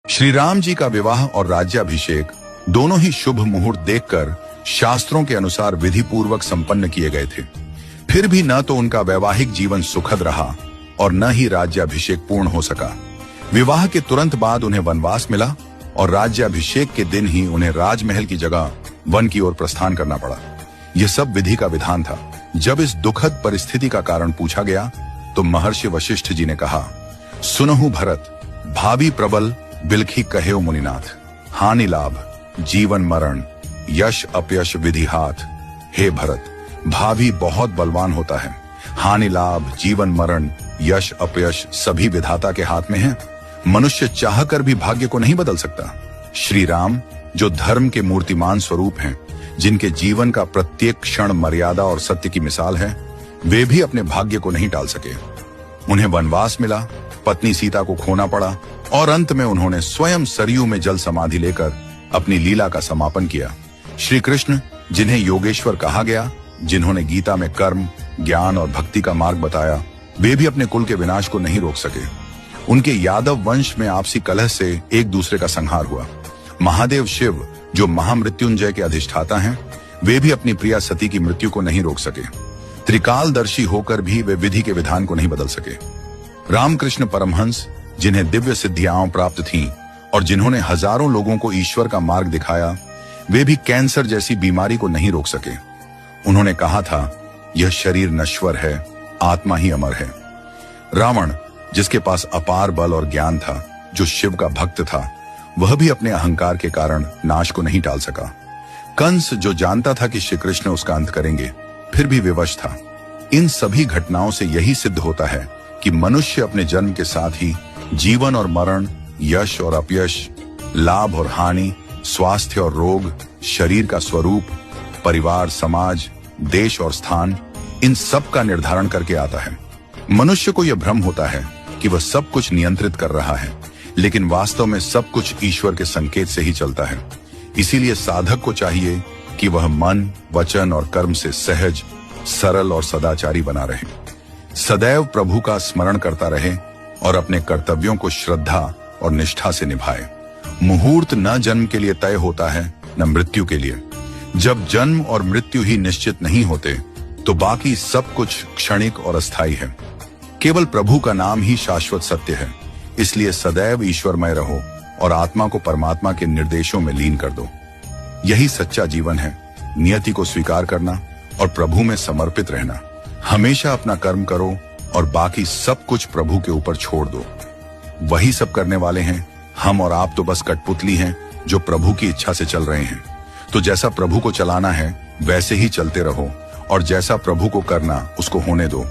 श्री राम जी का विवाह और राज्याभिषेक दोनों ही शुभ मुहूर्त देखकर शास्त्रों के अनुसार विधि पूर्वक संपन्न किए गए थे। फिर भी न तो उनका वैवाहिक जीवन सुखद रहा और न ही राज्याभिषेक पूर्ण हो सका। विवाह के तुरंत बाद उन्हें वनवास मिला और राज्याभिषेक के दिन ही उन्हें राजमहल की जगह वन की ओर प्रस्थान करना पड़ा। यह सब विधि का विधान था। जब इस दुखद परिस्थिति का कारण पूछा गया तो महर्षि वशिष्ठ जी ने कहा, सुनहु भरत, भावी प्रबल बिलखी कहेउ मुनिनाथ, हानि लाभ जीवन मरण यश अपयश विधि हाथ। हे भरत, भावी बहुत बलवान होता है, हानि लाभ जीवन मरण यश अपयश सभी विधाता के हाथ में है। मनुष्य चाहकर भी भाग्य को नहीं बदल सकता। श्री राम जो धर्म के मूर्तिमान स्वरूप हैं, जिनके जीवन का प्रत्येक क्षण मर्यादा और सत्य की मिसाल है, वे भी अपने भाग्य को नहीं टाल सके। उन्हें वनवास मिला, पत्नी सीता को खोना पड़ा और अंत में उन्होंने स्वयं सरयू में जल समाधि लेकर अपनी लीला का समापन किया। श्री कृष्ण जिन्हें योगेश्वर कहा गया, जिन्होंने गीता में कर्म, ज्ञान और भक्ति का मार्ग बताया, वे भी अपने कुल के विनाश को नहीं रोक सके। उनके यादव वंश में आपसी कलह से एक दूसरे का संहार हुआ। महादेव शिव जो महामृत्युंजय के अधिष्ठाता हैं, वे भी अपनी प्रिया सती की मृत्यु को नहीं रोक सके। त्रिकालदर्शी होकर भी वे विधि के विधान को नहीं बदल सके। रामकृष्ण परमहंस जिन्हें दिव्य सिद्धियां प्राप्त थीं और जिन्होंने हजारों लोगों को ईश्वर का मार्ग दिखाया, वे भी कैंसर जैसी बीमारी को नहीं रोक सके। उन्होंने कहा था, यह शरीर नश्वर है, आत्मा ही अमर है। रावण जिसके पास अपार बल और ज्ञान था, जो शिव का भक्त था, वह भी अपने अहंकार के कारण नाश को नहीं टाल सका। कंस जो जानता था कि श्री कृष्ण उसका अंत करेंगे, फिर भी विवश था। इन सभी घटनाओं से यही सिद्ध होता है कि मनुष्य अपने जन्म के साथ ही जीवन और मरण, यश और अपयश, लाभ और हानि, स्वास्थ्य और रोग, शरीर का स्वरूप, परिवार, समाज, देश और स्थान, इन सब का निर्धारण करके आता है। मनुष्य को यह भ्रम होता है कि वह सब कुछ नियंत्रित कर रहा है, लेकिन वास्तव में सब कुछ ईश्वर के संकेत से ही चलता है। इसीलिए साधक को चाहिए कि वह मन, वचन और कर्म से सहज, सरल और सदाचारी बना रहे, सदैव प्रभु का स्मरण करता रहे और अपने कर्तव्यों को श्रद्धा और निष्ठा से निभाए। मुहूर्त न जन्म के लिए तय होता है, न मृत्यु के लिए। जब जन्म और मृत्यु ही निश्चित नहीं होते, तो बाकी सब कुछ क्षणिक और अस्थायी है। केवल प्रभु का नाम ही शाश्वत सत्य है। इसलिए सदैव ईश्वरमय रहो और आत्मा को परमात्मा के निर्देशों में लीन कर दो। यही सच्चा जीवन है। नियति को स्वीकार करना और प्रभु में समर्पित रहना। हमेशा अपना कर्म करो और बाकी सब कुछ प्रभु के ऊपर छोड़ दो। वही सब करने वाले हैं। हम और आप तो बस कठपुतली हैं जो प्रभु की इच्छा से चल रहे हैं। तो जैसा प्रभु को चलाना है वैसे ही चलते रहो और जैसा प्रभु को करना उसको होने दो।